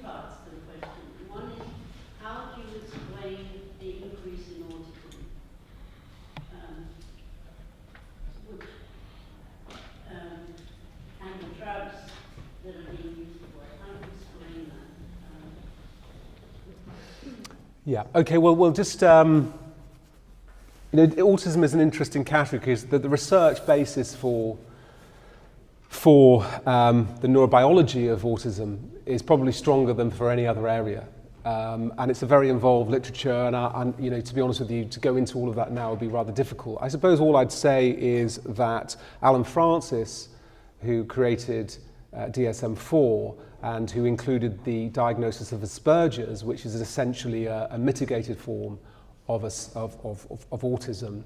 parts to the question. One is, how do you explain the increase in autism? And the drugs that are being used for it. How do you explain that? Yeah, okay, well, we'll just, autism is an interesting category because the research basis for the neurobiology of autism is probably stronger than for any other area. And it's a very involved literature, and to be honest with you, to go into all of that now would be rather difficult. I suppose all I'd say is that Alan Francis, who created DSM-4 and who included the diagnosis of Asperger's, which is essentially a mitigated form of autism,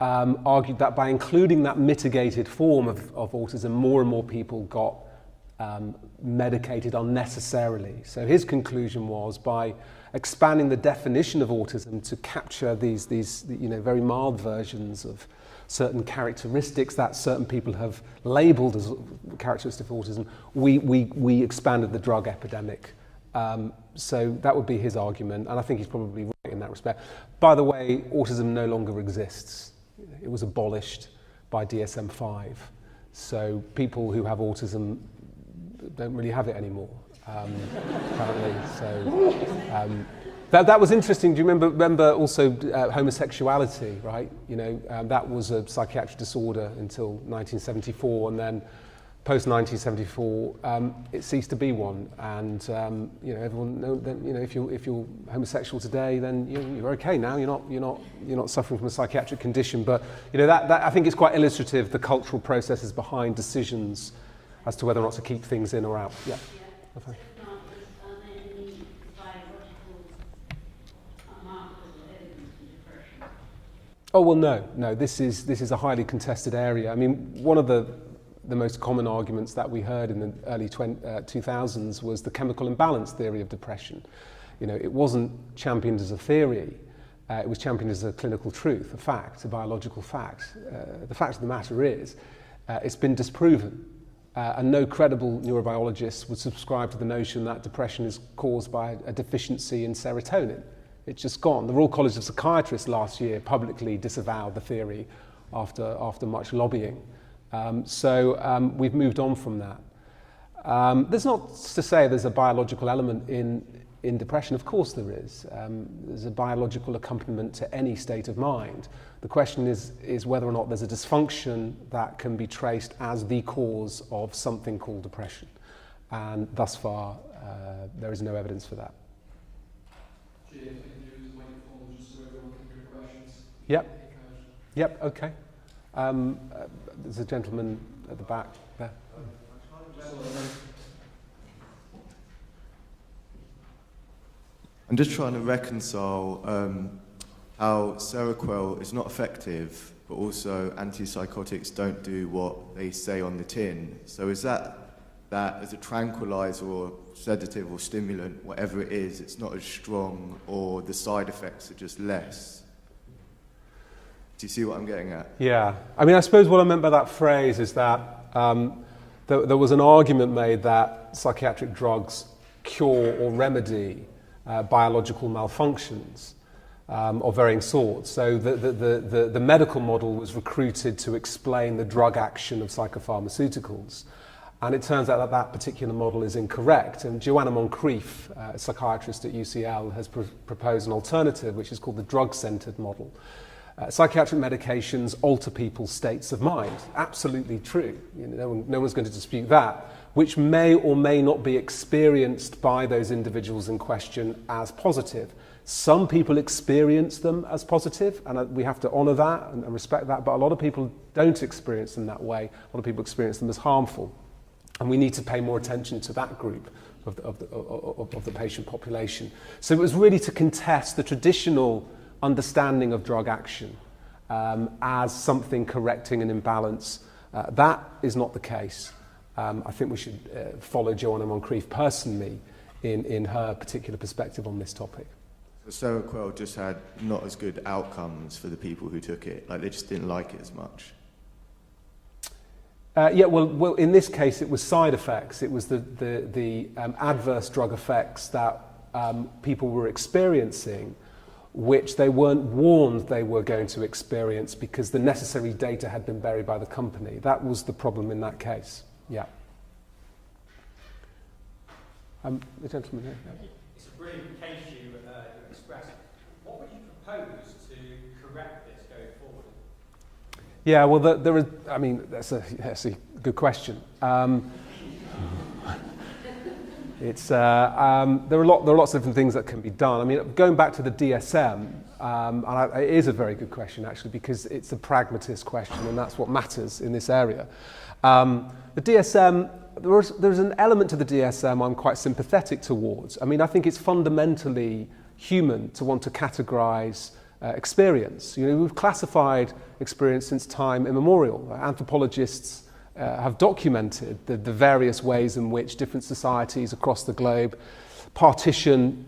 argued that by including that mitigated form of autism, more and more people got medicated unnecessarily. So his conclusion was, by expanding the definition of autism to capture these very mild versions of certain characteristics that certain people have labelled as characteristic of autism, we expanded the drug epidemic. So that would be his argument, and I think he's probably right in that respect. By the way, autism no longer exists. It was abolished by DSM-5. So people who have autism don't really have it anymore, apparently. So that was interesting. Do you remember also homosexuality, right? That was a psychiatric disorder until 1974, and then post-1974, it ceased to be one. And everyone know that if you're homosexual today, then you're okay now. You're not suffering from a psychiatric condition. But that I think is quite illustrative, the cultural processes behind decisions as to whether or not to keep things in or out. Yeah. Okay. Oh well, no. This is a highly contested area. I mean, one of the most common arguments that we heard in the early 2000s was the chemical imbalance theory of depression. It wasn't championed as a theory. It was championed as a clinical truth, a fact, a biological fact. The fact of the matter is, it's been disproven. And no credible neurobiologist would subscribe to the notion that depression is caused by a deficiency in serotonin. It's just gone. The Royal College of Psychiatrists last year publicly disavowed the theory after much lobbying. So we've moved on from that. There's not to say there's a biological element in depression. Of course there is. There's a biological accompaniment to any state of mind. The question is whether or not there's a dysfunction that can be traced as the cause of something called depression. And thus far, there is no evidence for that. Yep, okay. There's a gentleman at the back there. I'm just trying to reconcile how Seroquel is not effective, but also antipsychotics don't do what they say on the tin. So is that as a tranquilizer or sedative or stimulant, whatever it is, it's not as strong, or the side effects are just less? Do you see what I'm getting at? Yeah. I mean, I suppose what I meant by that phrase is that there was an argument made that psychiatric drugs cure or remedy biological malfunctions of varying sorts. So the medical model was recruited to explain the drug action of psychopharmaceuticals. And it turns out that particular model is incorrect. And Joanna Moncrief, a psychiatrist at UCL, has proposed an alternative, which is called the drug-centered model. Psychiatric medications alter people's states of mind. Absolutely true. No one's going to dispute that, which may or may not be experienced by those individuals in question as positive. Some people experience them as positive, and we have to honour that and respect that, but a lot of people don't experience them that way. A lot of people experience them as harmful. And we need to pay more attention to that group of the patient population. So it was really to contest the traditional understanding of drug action as something correcting an imbalance. That is not the case. I think we should follow Joanna Moncrief personally in her particular perspective on this topic. So Seroquel just had not as good outcomes for the people who took it, like they just didn't like it as much. Yeah, well, in this case, it was side effects. It was the adverse drug effects that people were experiencing, which they weren't warned they were going to experience because the necessary data had been buried by the company. That was the problem in that case. Yeah. The gentleman here. Yeah. It's a brilliant case you expressed. What would you propose to correct this going forward? Yeah, well, there is. I mean, that's a good question. It's there are lots of different things that can be done. I mean, going back to the DSM, it is a very good question actually, because it's a pragmatist question, and that's what matters in this area. The DSM, there's an element to the DSM I'm quite sympathetic towards. I mean, I think it's fundamentally human to want to categorize experience. You know, we've classified experience since time immemorial. Anthropologists have documented the various ways in which different societies across the globe partition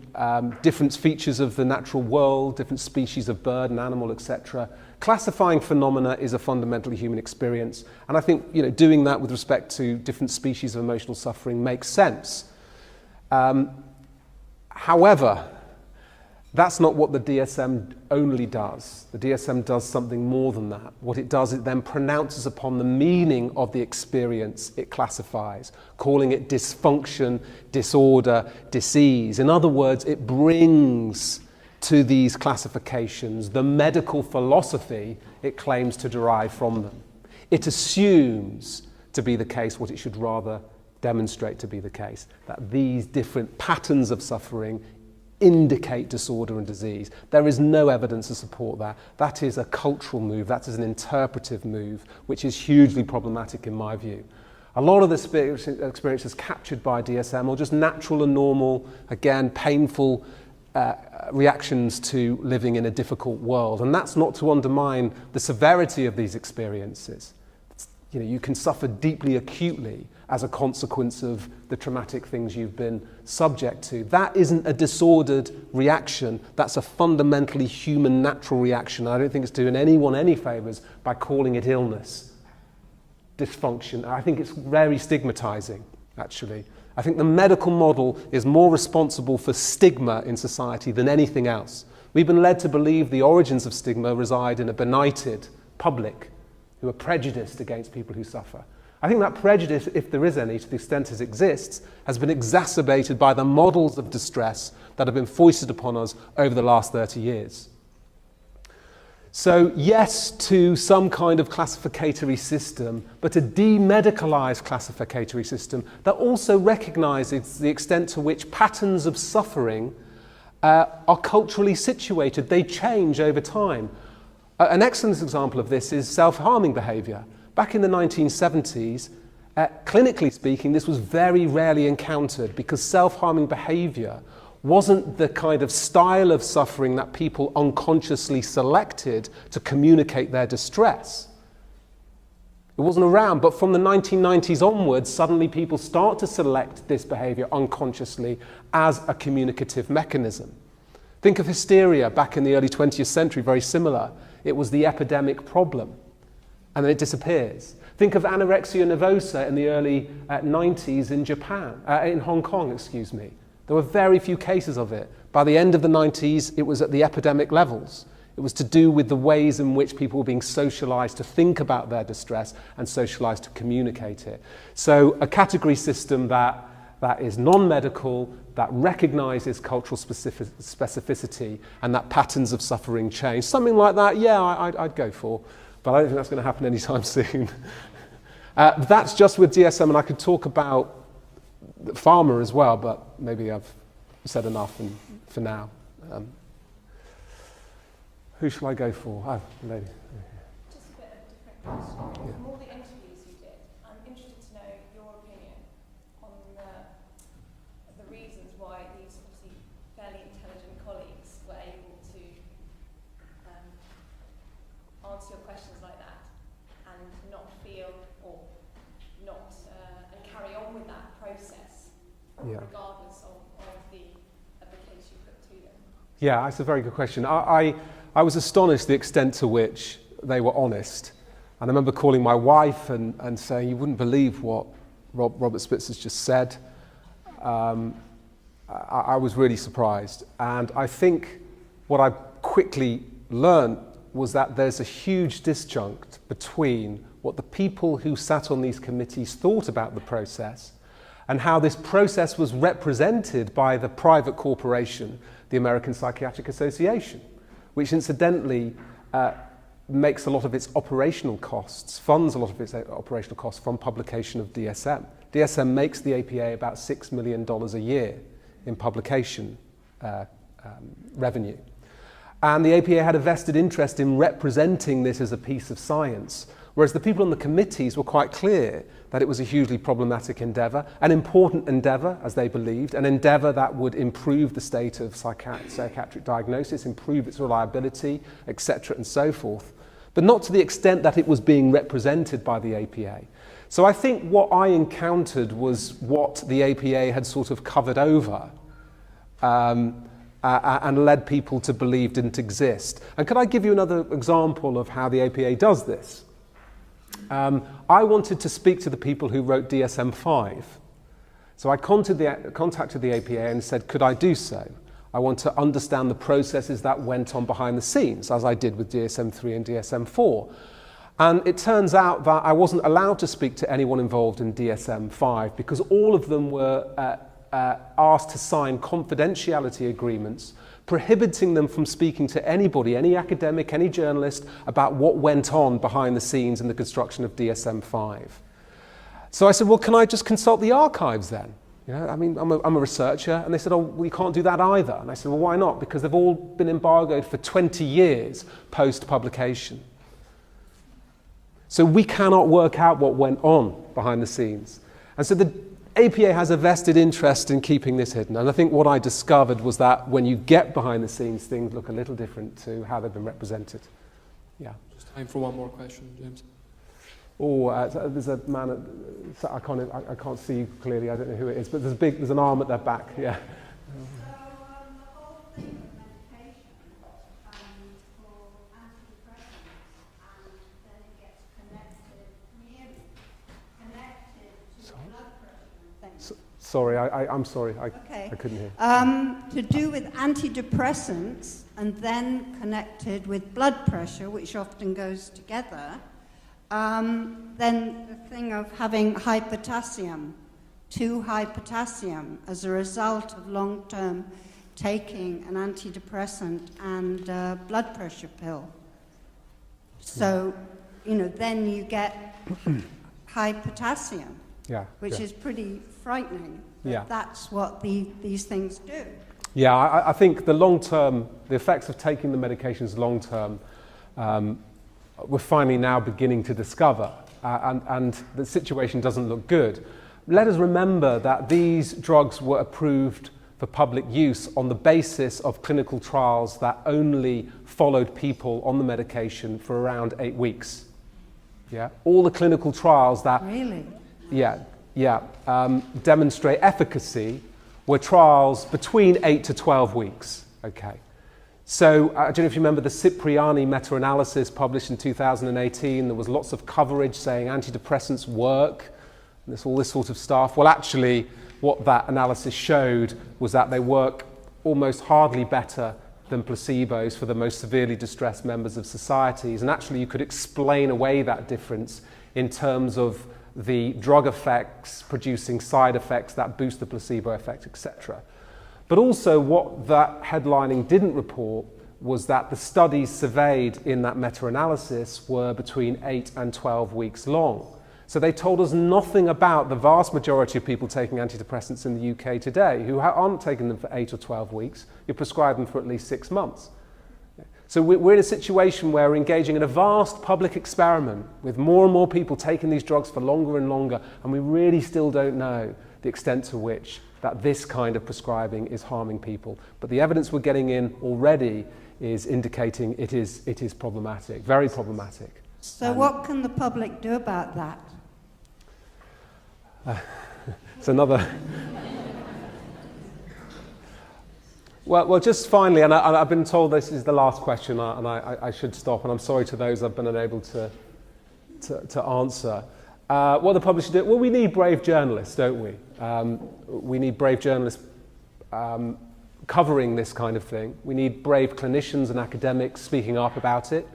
different features of the natural world, different species of bird and animal, etc. Classifying phenomena is a fundamentally human experience, and I think, you know, doing that with respect to different species of emotional suffering makes sense. However, that's not what the DSM only does. The DSM does something more than that. What it does, it then pronounces upon the meaning of the experience it classifies, calling it dysfunction, disorder, disease. In other words, it brings to these classifications the medical philosophy it claims to derive from them. It assumes to be the case what it should rather demonstrate to be the case, that these different patterns of suffering indicate disorder and disease. There is no evidence to support that. That is a cultural move, that is an interpretive move, which is hugely problematic in my view. A lot of the experiences captured by DSM are just natural and normal, again, painful reactions to living in a difficult world. And that's not to undermine the severity of these experiences. You know, you can suffer deeply acutely as a consequence of the traumatic things you've been subject to. That isn't a disordered reaction. That's a fundamentally human, natural reaction. I don't think it's doing anyone any favours by calling it illness, dysfunction. I think it's very stigmatising, actually. I think the medical model is more responsible for stigma in society than anything else. We've been led to believe the origins of stigma reside in a benighted public who are prejudiced against people who suffer. I think that prejudice, if there is any, to the extent it exists, has been exacerbated by the models of distress that have been foisted upon us over the last 30 years. So yes to some kind of classificatory system, but a demedicalized classificatory system that also recognizes the extent to which patterns of suffering are culturally situated. They change over time. An excellent example of this is self-harming behavior. Back in the 1970s, clinically speaking, this was very rarely encountered because self-harming behavior wasn't the kind of style of suffering that people unconsciously selected to communicate their distress. It wasn't around, but from the 1990s onwards, suddenly people start to select this behavior unconsciously as a communicative mechanism. Think of hysteria back in the early 20th century, very similar. It was the epidemic problem, and then it disappears. Think of anorexia nervosa in the early 90s in Japan, in Hong Kong, excuse me. There were very few cases of it. By the end of the 90s, it was at the epidemic levels. It was to do with the ways in which people were being socialized to think about their distress and socialized to communicate it. So a category system that is non-medical, that recognizes cultural specificity and that patterns of suffering change. Something like that, yeah, I'd go for. But I don't think that's going to happen anytime soon. That's just with DSM, and I could talk about pharma as well, but maybe I've said enough for now. Who shall I go for? Oh, lady. Just a bit of a different question. Yeah. From all the interviews you did, I'm interested to know your opinion on the reasons why these obviously fairly intelligent colleagues were able to answer your questions like that and not feel or not and carry on with that process, Yeah. regardless of the case you put to them. Yeah, that's a very good question. I was astonished the extent to which they were honest. I remember calling my wife and saying, you wouldn't believe what Robert Spitz has just said. I was really surprised. And I think what I quickly learned was that there's a huge disjunct between what the people who sat on these committees thought about the process and how this process was represented by the private corporation, the American Psychiatric Association, which incidentally makes a lot of its operational costs, funds a lot of its operational costs from publication of DSM. DSM makes the APA about $6 million a year in publication revenue. And the APA had a vested interest in representing this as a piece of science, whereas the people on the committees were quite clear that it was a hugely problematic endeavour, an important endeavour, as they believed, an endeavour that would improve the state of psychiatric diagnosis, improve its reliability, etc., and so forth, but not to the extent that it was being represented by the APA. So I think what I encountered was what the APA had sort of covered over and led people to believe didn't exist. And could I give you another example of how the APA does this? I wanted to speak to the people who wrote DSM-5. So I contacted the APA and said, could I do so? I want to understand the processes that went on behind the scenes, as I did with DSM-3 and DSM-4. And it turns out that I wasn't allowed to speak to anyone involved in DSM-5 because all of them were asked to sign confidentiality agreements prohibiting them from speaking to anybody, any academic, any journalist, about what went on behind the scenes in the construction of DSM-5. So I said, well, can I just consult the archives then? You know, I mean, I'm a researcher. And they said, oh, well, you can't do that either. And I said, well, why not? Because they've all been embargoed for 20 years post-publication. So we cannot work out what went on behind the scenes. And so the APA has a vested interest in keeping this hidden. And I think what I discovered was that when you get behind the scenes, things look a little different to how they've been represented. Yeah. Just time for one more question, James. Oh, there's a man, I can't see you clearly, I don't know who it is, but there's an arm at their back, yeah. The whole thing of medication for antidepressants, and then it gets connected to blood pressure. Sorry, I'm sorry, Okay. I couldn't hear. To do with antidepressants and then connected with blood pressure, which often goes together, then the thing of having high potassium, too high potassium as a result of long-term taking an antidepressant and a blood pressure pill. So, then you get high potassium, which is pretty frightening. But that's what these things do. Yeah, I think the effects of taking the medications long-term, we're finally now beginning to discover, and the situation doesn't look good. Let us remember that these drugs were approved for public use on the basis of clinical trials that only followed people on the medication for around 8 weeks. Yeah, all the clinical trials that demonstrate efficacy were trials between 8 to 12 weeks. Okay. So I don't know if you remember the Cipriani meta-analysis published in 2018. There was lots of coverage saying antidepressants work, and all this sort of stuff. Well, actually, what that analysis showed was that they work almost hardly better than placebos for the most severely distressed members of societies. And actually, you could explain away that difference in terms of the drug effects producing side effects that boost the placebo effect, etc. But also what that headlining didn't report was that the studies surveyed in that meta-analysis were between 8 and 12 weeks long. So they told us nothing about the vast majority of people taking antidepressants in the UK today who aren't taking them for 8 or 12 weeks. You prescribe them for at least 6 months. So we're in a situation where we're engaging in a vast public experiment with more and more people taking these drugs for longer and longer, and we really still don't know the extent to which that this kind of prescribing is harming people. But the evidence we're getting in already is indicating it is problematic, very problematic. So what can the public do about that? It's another... Well, just finally, and I've been told this is the last question, and I should stop, and I'm sorry to those I've been unable to to answer. What the publisher do? Well, we need brave journalists, don't we? We need brave journalists covering this kind of thing. We need brave clinicians and academics speaking up about it.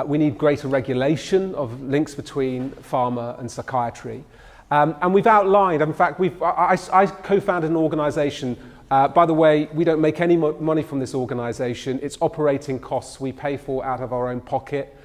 We need greater regulation of links between pharma and psychiatry. And we've outlined, in fact, I co-founded an organisation. By the way, we don't make any money from this organisation. It's operating costs we pay for out of our own pocket.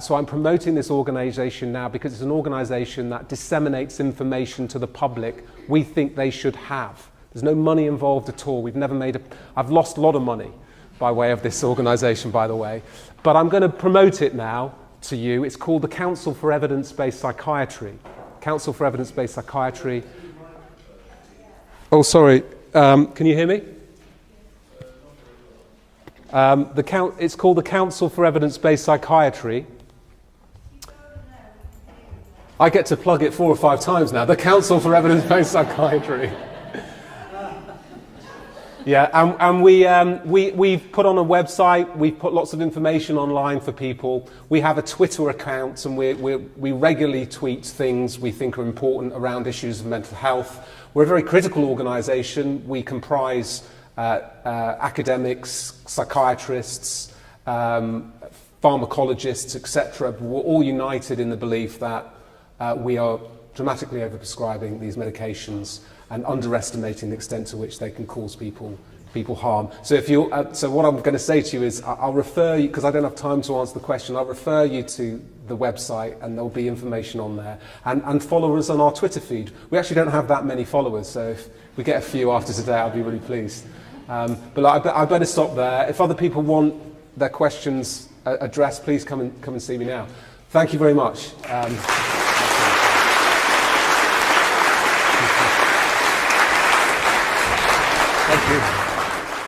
So I'm promoting this organisation now because it's an organisation that disseminates information to the public we think they should have. There's no money involved at all. I've lost a lot of money by way of this organisation, by the way. But I'm going to promote it now to you. It's called the Council for Evidence-Based Psychiatry. Council for Evidence-Based Psychiatry. Oh, sorry. Can you hear me? It's called the Council for Evidence-Based Psychiatry. I get to plug it 4 or 5 times now. The Council for Evidence-Based Psychiatry. Yeah, and we've put on a website. We've put lots of information online for people. We have a Twitter account, and we regularly tweet things we think are important around issues of mental health. We're a very critical organisation. We comprise academics, psychiatrists, pharmacologists, etc. We're all united in the belief that we are dramatically overprescribing these medications and underestimating the extent to which they can cause people harm. So so what I'm going to say to you is I'll refer you, because I don't have time to answer the question, I'll refer you to the website and there'll be information on there. And follow us on our Twitter feed. We actually don't have that many followers, so if we get a few after today, I'll be really pleased. But I better stop there. If other people want their questions addressed, please come and see me now. Thank you very much. Thank you.